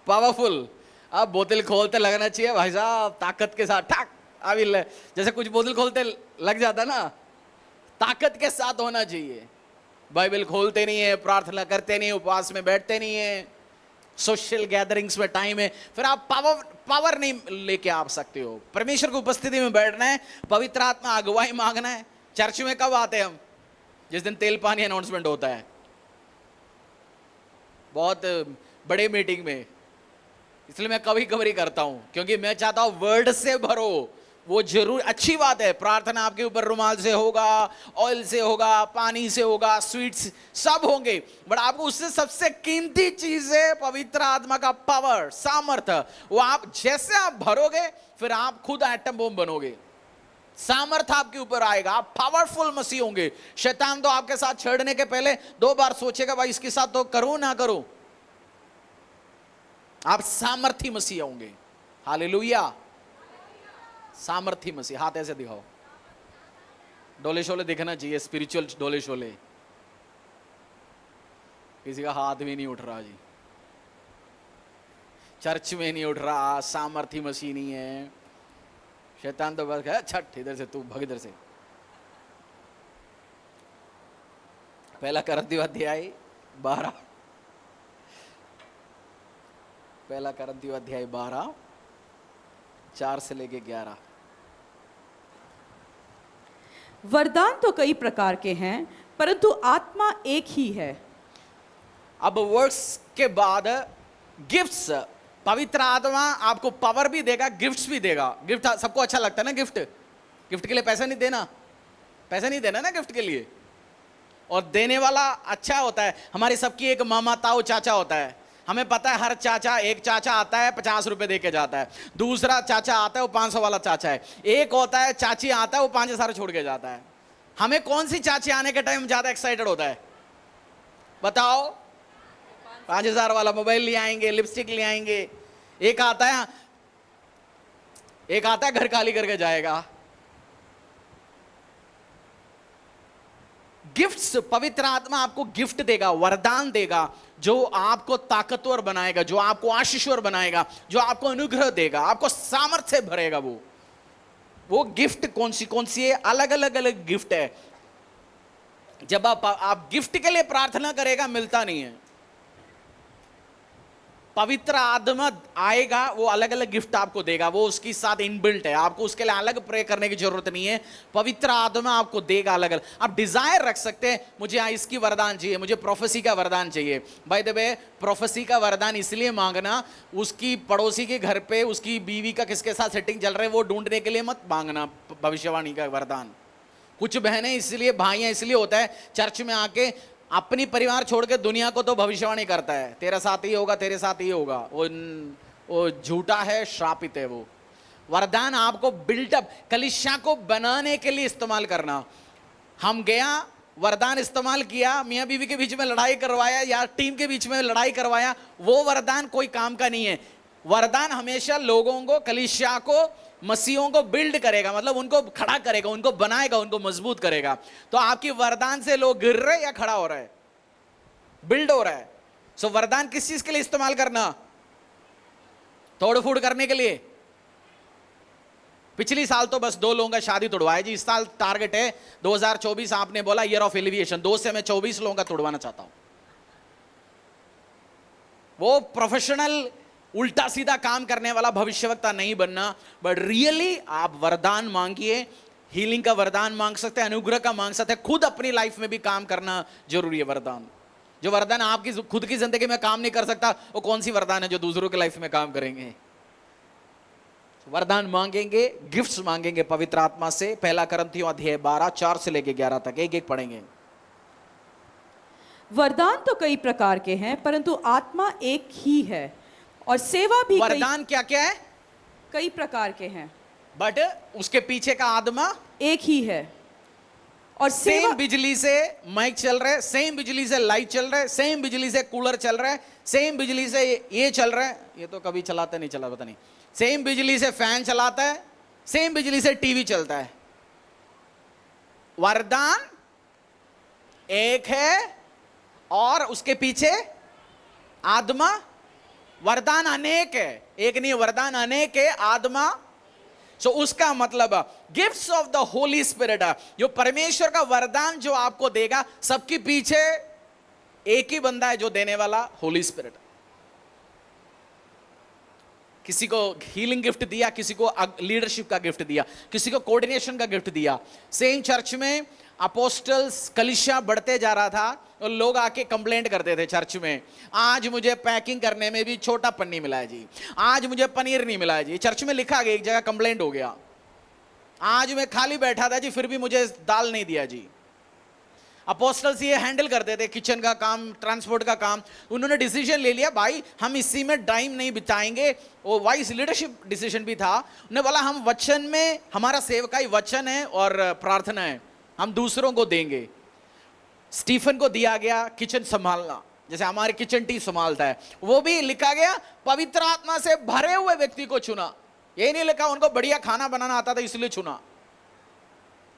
पावरफुल। अब बोतल खोलते लगना चाहिए भाई साहब ताकत के साथ, ठाक अभी जैसे कुछ बोतल खोलते लग जाता ना, ताकत के साथ होना चाहिए। बाइबल खोलते नहीं है, प्रार्थना करते नहीं, उपवास में बैठते नहीं है, सोशल गैदरिंग्स में टाइम है, फिर आप पावर नहीं लेके आ सकते हो। परमेश्वर की उपस्थिति में बैठना है, पवित्र आत्मा अगुवाई मांगना है। चर्च में कब आते हैं हम? जिस दिन तेल पानी अनाउंसमेंट होता है, बहुत बड़े मीटिंग में। इसलिए मैं कभी कभी करता हूं, क्योंकि मैं चाहता हूं वर्ड से भरो। वो जरूर अच्छी बात है, प्रार्थना आपके ऊपर रुमाल से होगा, ऑयल से होगा, पानी से होगा, स्वीट्स सब होंगे, बट आपको उससे सबसे कीमती चीज है पवित्र आत्मा का पावर, सामर्थ्य। वो आप जैसे आप भरोगे, फिर आप खुद एटम बम बनोगे। सामर्थ्य आपके ऊपर आएगा, आप पावरफुल मसीह होंगे। शैतान तो आपके साथ छेड़ने के पहले 2 बार सोचेगा, भाई इसके साथ तो करूं ना करूं। आप सामर्थी मसीह होंगे। हालेलुया। सामर्थी मसीह। हाथ ऐसे दिखाओ, डोले शोले दिखना चाहिए, स्पिरिचुअल डोले शोले। किसी का हाथ भी नहीं उठ रहा जी, चर्च में नहीं उठ रहा, सामर्थी मसीह नहीं है। शैतान तो बस है, छठ इधर से, तू भग इधर से। पहला करंथियों अध्याय 12, पहला करंथियों अध्याय 12 4 से लेके 11। वरदान तो कई प्रकार के हैं, परंतु आत्मा एक ही है। अब वर्ड्स के बाद गिफ्ट्स। पवित्र आत्मा आपको पावर भी देगा, गिफ्ट्स भी देगा। गिफ्ट सबको अच्छा लगता है ना? गिफ्ट, गिफ्ट के लिए पैसा नहीं देना, पैसा नहीं देना ना गिफ्ट के लिए। और देने वाला अच्छा होता है। हमारी सबकी एक मामा ताऊ चाचा होता है। हमें पता है हर चाचा, एक चाचा आता है 50 रुपए दे के जाता है, दूसरा चाचा आता है वो 500 वाला चाचा है, एक होता है चाची आता है वो 5,000 छोड़ के जाता है। हमें कौन सी चाची आने के टाइम ज्यादा एक्साइटेड होता है? बताओ। 5,000 वाला मोबाइल ले आएंगे, लिपस्टिक ले आएंगे। एक आता है घर खाली करके जाएगा। गिफ्ट्स, पवित्र आत्मा आपको गिफ्ट देगा, वरदान देगा, जो आपको ताकतवर बनाएगा, जो आपको आशीषवर बनाएगा, जो आपको अनुग्रह देगा, आपको सामर्थ्य भरेगा। वो गिफ्ट कौन सी है? अलग अलग गिफ्ट है। जब आप गिफ्ट के लिए प्रार्थना करेगा, मिलता नहीं है। पवित्र आत्मा आएगा, वो अलग अलग गिफ्ट आपको देगा, वो उसके साथ इनबिल्ट है, आपको उसके लिए अलग प्रे करने की जरूरत नहीं है। पवित्र आत्मा आपको देगा अलग अलग। आप डिजायर रख सकते हैं, मुझे इसकी वरदान चाहिए, मुझे प्रोफेसी का वरदान चाहिए। बाय द वे, प्रोफेसी का वरदान इसलिए मांगना, उसकी पड़ोसी के घर पे उसकी बीवी का किसके साथ सेटिंग चल रहा है वो ढूंढने के लिए मत मांगना भविष्यवाणी का वरदान। कुछ बहनें इसलिए, भाइयां इसलिए होता है चर्च में आके अपनी परिवार छोड़ के दुनिया को तो भविष्यवाणी करता है, तेरा साथ ही होगा, तेरे साथ ही होगा। वो झूठा है, श्रापित है। वो वरदान आपको बिल्डअप, कलीसिया को बनाने के लिए इस्तेमाल करना। हम गया, वरदान इस्तेमाल किया, मियाँ बीवी के बीच में लड़ाई करवाया या टीम के बीच में लड़ाई करवाया, वो वरदान कोई काम का नहीं है। वरदान हमेशा लोगों को, कलीसिया को, मसीहों को बिल्ड करेगा, मतलब उनको खड़ा करेगा, उनको बनाएगा, उनको मजबूत करेगा। तो आपकी वरदान से लोग गिर रहे या खड़ा हो रहा है? बिल्ड हो रहा है। सो वरदान किस चीज के लिए इस्तेमाल करना? तोड़ फोड़ करने के लिए। पिछली साल तो बस 2 लोगों का शादी तोड़वाया जी। इस साल टारगेट है 2024, आपने बोला ईयर ऑफ एलिविएशन, 2 से मैं 24 लोगों का तोड़वाना चाहता हूं। वो प्रोफेशनल उल्टा सीधा काम करने वाला भविष्यवक्ता नहीं बनना, बट रियली आप वरदान मांगिए। हीलिंग का वरदान मांग सकते हैं, अनुग्रह का मांग सकते हैं, खुद अपनी लाइफ में भी काम करना जरूरी है। वरदान, जो वरदान आपकी खुद की जिंदगी में काम नहीं कर सकता, वो कौन सी वरदान है जो दूसरों की लाइफ में काम करेंगे? वरदान मांगेंगे, गिफ्ट्स मांगेंगे पवित्र आत्मा से। 1 कुरिन्थियों अध्याय 12 4 से लेके 11 तक एक एक पढ़ेंगे। वरदान तो कई प्रकार के हैं, परंतु आत्मा एक ही है, और सेवा भी वरदान क्या क्या है? कई प्रकार के हैं, बट उसके पीछे का आत्मा एक ही है। और सेम बिजली से माइक चल रहा है, सेम बिजली से लाइट चल रहा है, सेम बिजली से कूलर चल रहा है, सेम बिजली से ये चल रहा है, ये तो कभी चलाते नहीं चला पता नहीं, सेम बिजली से फैन चलाता है, सेम बिजली से टीवी चलता है। वरदान एक है और उसके पीछे आत्मा, वरदान अनेक है, एक नहीं, वरदान अनेक है, आत्मा। सो उसका मतलब gifts of the Holi spirit, जो परमेश्वर का वरदान जो आपको देगा, सबके पीछे एक ही बंदा है जो देने वाला, होली स्पिरिट। किसी को हीलिंग गिफ्ट दिया, किसी को लीडरशिप का गिफ्ट दिया, किसी को कोऑर्डिनेशन का गिफ्ट दिया। सेम चर्च में अपोस्टल्स, कलीसिया बढ़ते जा रहा था और लोग आके कंप्लेंट करते थे चर्च में, आज मुझे पैकिंग करने में भी छोटा पन्नी मिला है जी, आज मुझे पनीर नहीं मिला है जी। चर्च में लिखा गया, एक जगह कंप्लेंट हो गया, आज मैं खाली बैठा था जी, फिर भी मुझे दाल नहीं दिया जी। अपोस्टल्स ये हैंडल करते थे, किचन का काम, ट्रांसपोर्ट का काम। उन्होंने डिसीजन ले लिया, भाई हम इसी में टाइम नहीं बिताएंगे। वो वाइस लीडरशिप डिसीजन भी था। उन्होंने बोला हम वचन में, हमारा सेवकाई वचन है और प्रार्थना है, हम दूसरों को देंगे। स्टीफन को दिया गया किचन संभालना, जैसे हमारे किचन टीम संभालता है, वो भी लिखा गया पवित्र आत्मा से भरे हुए व्यक्ति को चुना। ये नहीं लिखा उनको बढ़िया खाना बनाना आता था इसलिए चुना।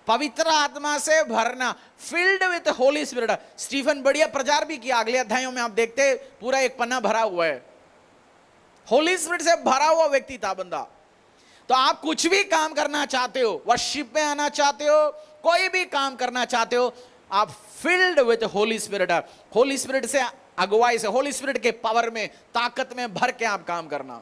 पवित्र आत्मा से भरना, filled with Holy Spirit. Stephen बढ़िया प्रचार भी किया, अगले अध्यायों में आप देखते पूरा एक पन्ना भरा हुआ है। होली स्पिरिट से भरा हुआ व्यक्ति था बंदा। तो आप कुछ भी काम करना चाहते हो, वर्शिप में आना चाहते हो, कोई भी काम करना चाहते हो, आप field with Holy spirit, Holi spirit से अगुवाई से, होली स्पिरिट के पावर में, ताकत में भर के आप काम करना।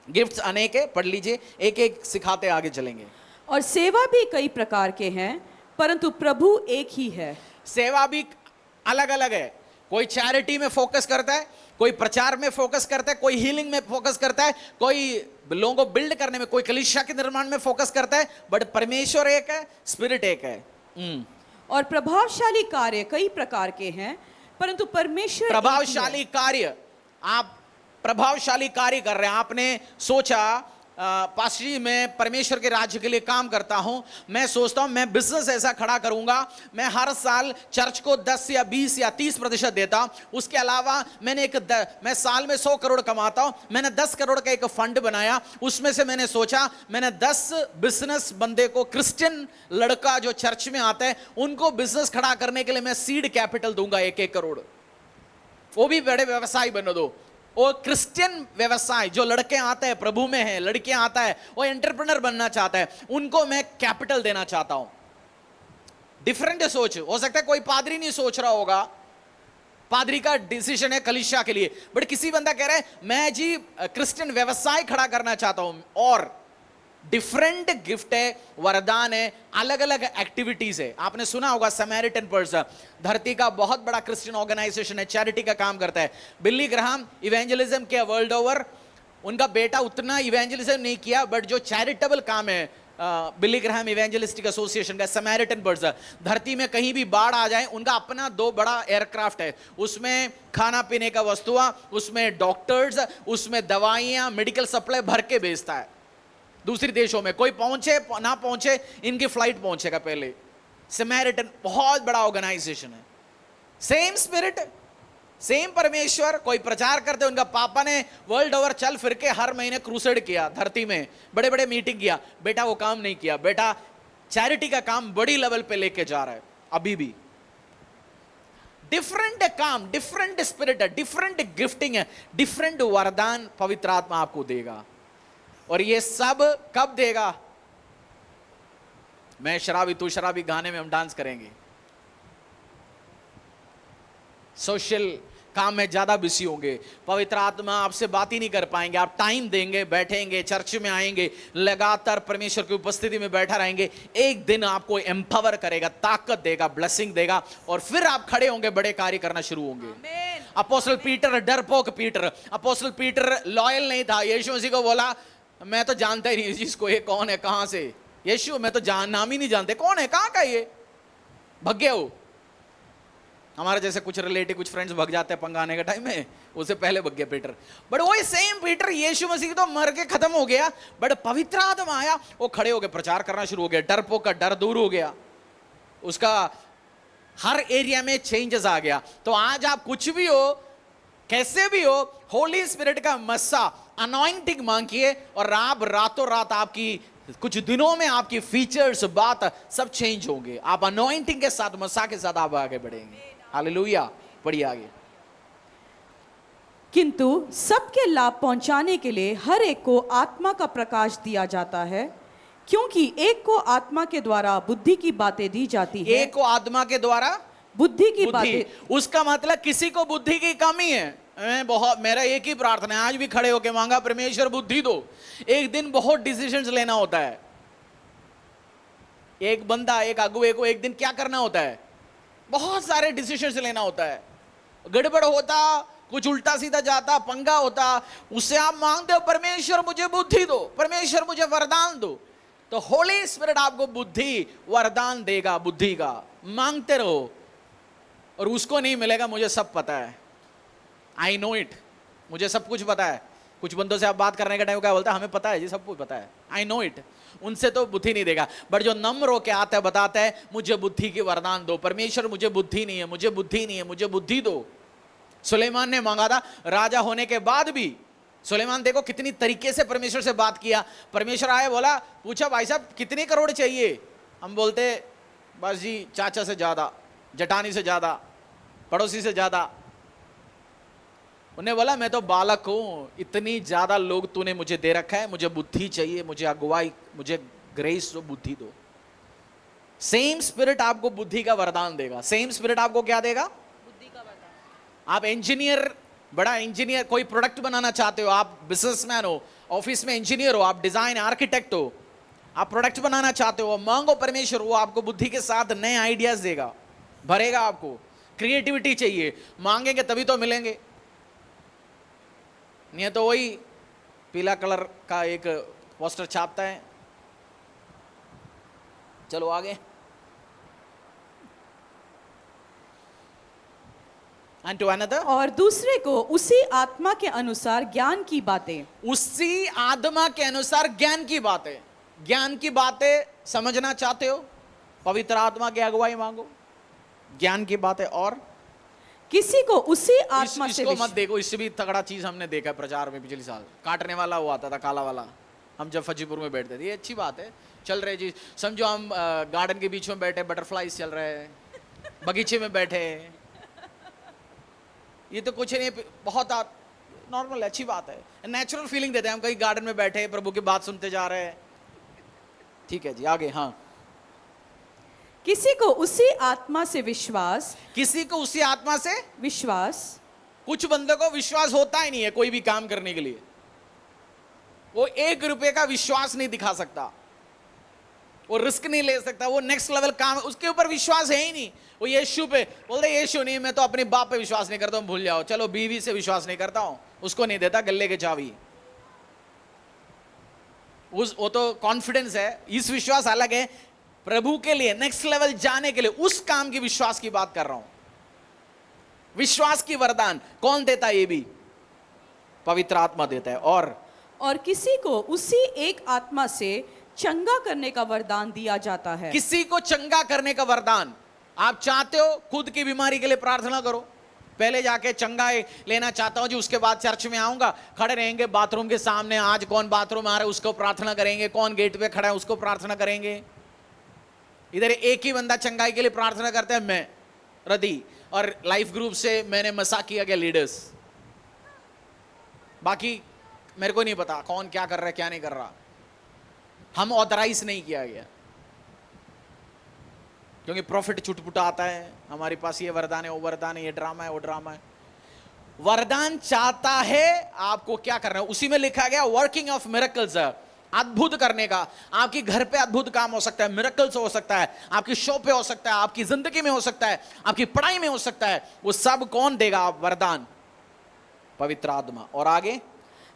गिफ्ट्स अनेक है, पढ़ लीजिए, एक एक सिखाते आगे चलेंगे। और सेवा भी कई प्रकार के हैं, परंतु प्रभु एक ही है। सेवा भी अलग अलग है, कोई चैरिटी में फोकस करता है, कोई प्रचार में फोकस करता है, कोई हीलिंग में फोकस करता है, कोई लोगों को बिल्ड करने में, कोई कलीसिया के निर्माण में फोकस करता है, बट परमेश्वर एक है, स्पिरिट एक है। और प्रभावशाली कार्य कई प्रकार के हैं, परंतु परमेश्वर प्रभावशाली कार्य, आप प्रभावशाली कार्य कर रहे हैं। आपने सोचा पास्टर जी मैं परमेश्वर के राज्य के लिए काम करता हूं, मैं सोचता हूं मैं बिजनेस ऐसा खड़ा करूंगा, मैं हर साल चर्च को 10 या 20 या 30% देता हूं, उसके अलावा मैं साल में 100 करोड़ कमाता हूं, मैंने 10 करोड़ का एक फंड बनाया, उसमें से मैंने सोचा मैंने 10 बिजनेस बंदे को, क्रिश्चियन लड़का जो चर्च में आता है उनको बिजनेस खड़ा करने के लिए मैं सीड कैपिटल दूंगा 1-1 करोड़, वो भी बड़े व्यवसाय बना दो। और क्रिश्चियन व्यवसाय जो लड़के आते हैं प्रभु में है, लड़कियां आता है वो एंटरप्रेन्योर बनना चाहता है, उनको मैं कैपिटल देना चाहता हूं। डिफरेंट सोच हो सकता है, कोई पादरी नहीं सोच रहा होगा, पादरी का डिसीजन है कलीसिया के लिए, बट किसी बंदा कह रहा है मैं जी क्रिश्चियन व्यवसाय खड़ा करना चाहता हूं। और डिफरेंट गिफ्ट है, वरदान है, अलग अलग एक्टिविटीज है। आपने सुना होगा समैरिटन पर्सन, धरती का बहुत बड़ा क्रिश्चियन ऑर्गेनाइजेशन है, चैरिटी का काम करता है। बिली ग्राहम इवेंजलिज्म किया वर्ल्ड ओवर, उनका बेटा उतना इवेंजलिज्म नहीं किया, बट जो चैरिटेबल काम है बिली ग्राहम इवेंजलिस्टिक एसोसिएशन का, समैरिटन पर्सन, धरती में कहीं भी बाढ़ आ जाए उनका अपना 2 बड़ा एयरक्राफ्ट है, उसमें खाना पीने का वस्तुआ, उसमें डॉक्टर्स, उसमें दवाइयां, मेडिकल सप्लाई भर के भेजता है दूसरे देशों में। कोई पहुंचे ना पहुंचे इनकी फ्लाइट पहुंचेगा पहले। समैरिटन बहुत बड़ा ऑर्गेनाइजेशन है। सेम स्पिरिट, सेम परमेश्वर, कोई प्रचार करते, उनका पापा ने वर्ल्ड ओवर चल फिर के हर महीने क्रूसेड किया, धरती में बड़े बड़े मीटिंग किया, बेटा वो काम नहीं किया, बेटा चैरिटी का काम बड़ी लेवल पे लेके जा रहा है अभी भी। डिफरेंट काम, डिफरेंट स्पिरिट है, डिफरेंट गिफ्टिंग है, डिफरेंट वरदान पवित्र आत्मा आपको देगा। और ये सब कब देगा? मैं शराबी तू शराबी गाने में हम डांस करेंगे, सोशल काम में ज्यादा बिजी होंगे, पवित्र आत्मा आपसे बात ही नहीं कर पाएंगे। आप टाइम देंगे, बैठेंगे, चर्च में आएंगे, लगातार परमेश्वर की उपस्थिति में बैठा रहेंगे, एक दिन आपको एम्पावर करेगा, ताकत देगा, ब्लेसिंग देगा, और फिर आप खड़े होंगे, बड़े कार्य करना शुरू होंगे। अपोस्टल पीटर डरपोक पीटर, अपोस्टल पीटर लॉयल नहीं था, यीशु मसीह को बोला मैं तो जानता ही नहीं जिसको, ये कौन है, कहां से, यीशु मैं तो नाम ही नहीं जानते, कौन है, कहां का ये, भग गया वो। हमारे जैसे कुछ रिलेटिव, कुछ फ्रेंड्स भग जाते हैं पंगाने के टाइम में, उससे पहले भग गया पीटर। बट वही सेम पीटर यीशु मसीह तो मर के खत्म हो गया, बट पवित्र आत्मा आया, वो खड़े हो गए, प्रचार करना शुरू हो गया, डरपोक का डर दूर हो गया, उसका हर एरिया में चेंजेस आ गया। तो आज आप कुछ भी हो, कैसे भी हो, होली स्पिरिट का मस्सा, अनॉइंटिंग मांगिए, और आप रातों रात आपकी कुछ दिनों में आपकी फीचर्स, बात सब चेंज होंगे। आप अनॉइंटिंग के साथ, मस्सा के साथ आप आगे बढ़ेंगे। हालेलुया। पढ़िए आगे। किंतु सबके लाभ पहुंचाने के लिए हर एक को आत्मा का प्रकाश दिया जाता है, क्योंकि एक को आत्मा के द्वारा बुद्धि की बातें दी जाती है। एक को आत्मा के द्वारा बुद्धि की बातें, उसका मतलब किसी को बुद्धि की कमी है। मेरा एक ही प्रार्थना है, आज भी खड़े होके मांगा, परमेश्वर बुद्धि दो। एक दिन बहुत डिसीजंस लेना होता है, एक बंदा, एक अगुवे को एक दिन क्या करना होता है, बहुत सारे डिसीजंस लेना होता है। गड़बड़ होता, कुछ उल्टा सीधा जाता, पंगा होता, उससे आप मांगते हो परमेश्वर मुझे बुद्धि दो, परमेश्वर मुझे वरदान दो, तो होली स्पिरिट आपको बुद्धि वरदान देगा। बुद्धि का मांगते रहो, और उसको नहीं मिलेगा, मुझे सब पता है, आई नो इट, मुझे सब कुछ पता है। कुछ बंदों से आप बात करने का टाइम क्या बोलता है, हमें पता है जी, सब कुछ पता है, आई नो इट, उनसे तो बुद्धि नहीं देगा। बट जो नम्र होके आता है, बताता है मुझे बुद्धि की वरदान दो, परमेश्वर मुझे बुद्धि नहीं है, मुझे बुद्धि नहीं है, मुझे बुद्धि दो। सुलेमान ने मांगा था, राजा होने के बाद भी। सुलेमान देखो कितनी तरीके से परमेश्वर से बात किया। परमेश्वर आया, बोला, पूछा भाई साहब कितने करोड़ चाहिए? हम बोलते बस जी चाचा से ज्यादा, जटानी से ज्यादा, पड़ोसी से ज्यादा। उन्हें बोला मैं तो बालक हूं, इतनी ज्यादा लोग तूने मुझे दे रखा है, मुझे बुद्धि चाहिए, मुझे अगुवाई, मुझे ग्रेस दो, बुद्धि दो। सेम स्पिरिट आपको बुद्धि का वरदान देगा। सेम स्पिरिट आपको क्या देगा? बुद्धि का वरदान। आप इंजीनियर, बड़ा इंजीनियर, कोई प्रोडक्ट बनाना चाहते हो, आप बिजनेसमैन हो, ऑफिस में इंजीनियर हो, आप डिजाइन आर्किटेक्ट हो, आप प्रोडक्ट बनाना चाहते हो, मांगो परमेश्वर, वो आपको बुद्धि के साथ नए आइडियाज देगा, भरेगा। आपको क्रिएटिविटी चाहिए, मांगेंगे तभी तो मिलेंगे, नहीं तो वही पीला कलर का एक पोस्टर छापता है। चलो आगे। and to another और दूसरे को उसी आत्मा के अनुसार ज्ञान की बातें। उसी आत्मा के अनुसार ज्ञान की बातें। ज्ञान की बातें समझना चाहते हो, पवित्र आत्मा की अगुवाई मांगो, ज्ञान की बातें। और किसी को उसी आत्मा से इसको मत देखो, इससे भी तगड़ा चीज हमने देखा है प्रचार में पिछले साल। काटने वाला वो आता था, काला वाला, हम जब फजीपुर में बैठते थे। ये अच्छी बात है, चल रहे जी, समझो हम गार्डन के बीच में बैठे, बटरफ्लाईज चल रहे हैं, बगीचे में बैठे, ये तो कुछ नहीं, बहुत नॉर्मल, अच्छी बात है, नेचुरल फीलिंग देते हैं हम। कहीं गार्डन में बैठे, प्रभु की बात सुनते जा रहे हैं। ठीक है जी, आगे। हाँ, किसी को उसी आत्मा से विश्वास, किसी को उसी आत्मा से विश्वास। कुछ बंदों को विश्वास होता ही नहीं है कोई भी काम करने के लिए, वो 1 रुपए का विश्वास नहीं दिखा सकता, वो रिस्क नहीं ले सकता, वो नेक्स्ट लेवल काम, उसके ऊपर विश्वास है ही नहीं। वो यीशु पे बोलते, यीशु नहीं, मैं तो अपने बाप पे विश्वास नहीं करता हूं, भूल जाओ। चलो बीवी से विश्वास नहीं करता हूं, उसको नहीं देता गले के चाबी। वो तो कॉन्फिडेंस है, इस विश्वास अलग है। प्रभु के लिए नेक्स्ट लेवल जाने के लिए उस काम की विश्वास की बात कर रहा हूं। विश्वास की वरदान कौन देता है? ये भी पवित्र आत्मा देता है। और किसी को उसी एक आत्मा से चंगा करने का वरदान दिया जाता है। किसी को चंगा करने का वरदान, आप चाहते हो खुद की बीमारी के लिए प्रार्थना करो, पहले जाके चंगा लेना चाहता हूं जी, उसके बाद चर्च में आऊंगा, खड़े रहेंगे बाथरूम के सामने, आज कौन बाथरूम आ रहा है उसको प्रार्थना करेंगे, कौन गेट पे खड़ा है उसको प्रार्थना करेंगे। इधर एक ही बंदा चंगाई के लिए प्रार्थना करता है, मैं रदी, और लाइफ ग्रुप से मैंने मसा किया गया लीडर्स, बाकी मेरे को नहीं पता कौन क्या कर रहा है क्या नहीं कर रहा, हम ऑथराइज नहीं किया गया, क्योंकि प्रॉफिट छुटपुटा आता है, हमारे पास ये वरदान है, वो वरदान है, ये ड्रामा है, वो ड्रामा है। वरदान चाहता है आपको क्या करना है, उसी में लिखा गया वर्किंग ऑफ मिरेकल्स, अद्भुत करने का। आपकी घर पे अद्भुत काम हो सकता है, मिरेकल्स हो सकता है, आपकी शॉप पे हो सकता है, आपकी जिंदगी में हो सकता है, आपकी पढ़ाई में हो सकता है। वो सब कौन देगा? आप वरदान, पवित्र आत्मा। और आगे,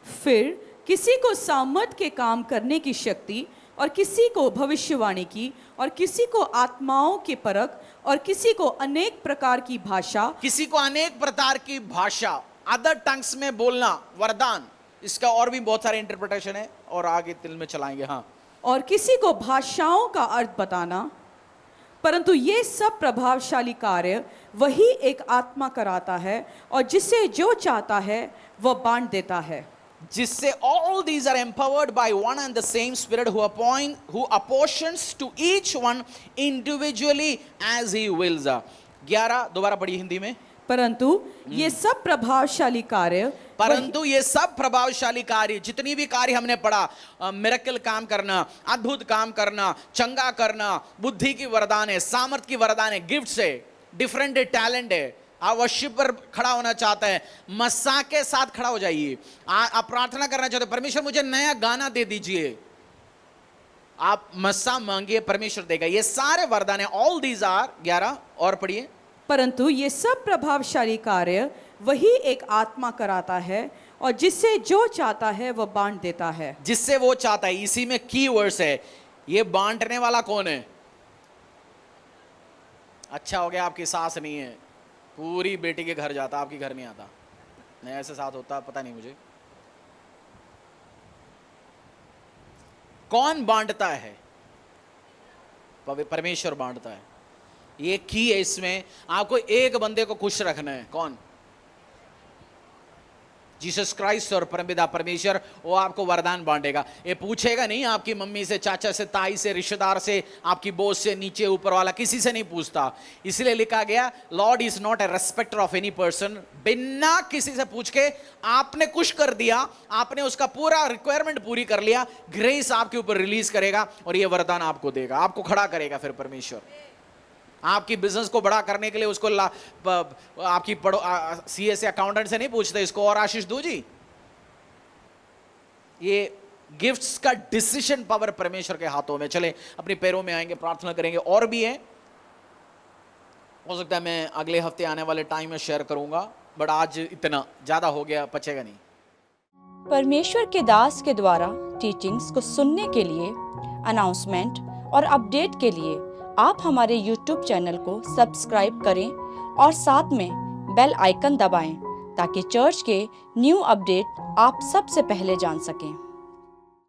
फिर किसी को सामर्थ के काम करने की शक्ति, और किसी को भविष्यवाणी की, और किसी को आत्माओं की परख, और किसी को अनेक प्रकार की भाषा, किसी को अनेक प्रकार की भाषा, अदर टंग्स में बोलना वरदान। इसका और भी बहुत सारे इंटरप्रिटेशन है, और आगे दिल में चलाएंगे। हाँ, और किसी को भाषाओं का अर्थ बताना। परंतु ये सब प्रभावशाली कार्य वही एक आत्मा कराता है, और जिसे जो चाहता है वह बांट देता है। जिससे all these are empowered by one and the same Spirit who apportions to each one individually as he wills। 11 दोबारा पढ़िए हिंदी में। परंतु ये सब प्रभावशाली कार्य, परंतु ये सब प्रभावशाली कार्य, जितनी भी कार्य हमने पढ़ा, मिरेकल काम करना, अद्भुत काम करना, चंगा करना, बुद्धि की वरदान है, सामर्थ की वरदान है, गिफ्ट्स है, डिफरेंट टैलेंट है। आप वर्शिप पर खड़ा होना चाहता है, मस्सा के साथ खड़ा हो जाइए। आप प्रार्थना करना चाहते हैं, परमेश्वर मुझे नया गाना दे दीजिए, आप मस्सा मांगिए, परमेश्वर देगा। ये सारे वरदान है, ऑल दीज आर। 11 और पढ़िए। परंतु ये सब प्रभावशाली कार्य वही एक आत्मा कराता है, और जिससे जो चाहता है वह बांट देता है। जिससे वो चाहता है, इसी में की वर्ड्स है। ये बांटने वाला कौन है? अच्छा हो गया आपकी सास नहीं है, पूरी बेटी के घर जाता, आपके घर नहीं आता। नहीं, ऐसे साथ होता पता नहीं मुझे। कौन बांटता है? परमेश्वर बांटता है। ये की है, इसमें आपको एक बंदे को खुश रखना है। कौन? जीसस क्राइस्ट और परमपिता परमेश्वर, वो आपको वरदान बांटेगा। ये पूछेगा नहीं आपकी मम्मी से, चाचा से, ताई से, रिश्तेदार से, आपकी बोस से, नीचे ऊपर वाला, किसी से नहीं पूछता। इसलिए लिखा गया, Lord is not a respecter of any person. बिना किसी से पूछ के आपने कुछ कर दिया, आपने उसका पूरा रिक्वायरमेंट पूरी कर लिया, ग्रेस आपके ऊपर रिलीज करेगा और ये वरदान आपको देगा, आपको खड़ा करेगा। फिर परमेश्वर आपकी बिजनेस को बड़ा करने के लिए उसको आपकी सीए से, अकाउंटेंट से नहीं पूछते इसको और आशीष दो जी। ये गिफ्ट्स का डिसीजन पावर परमेश्वर के हाथों में। चले अपने पैरों में आएंगे, प्रार्थना करेंगे। और भी है, हो सकता है मैं अगले हफ्ते आने वाले टाइम में शेयर करूंगा, बट आज इतना ज्यादा हो गया, पचेगा नहीं। परमेश्वर के दास के द्वारा टीचिंग्स को सुनने के लिए, अनाउंसमेंट और अपडेट के लिए आप हमारे YouTube चैनल को सब्सक्राइब करें और साथ में बेल आइकन दबाएं ताकि चर्च के न्यू अपडेट आप सबसे पहले जान सकें।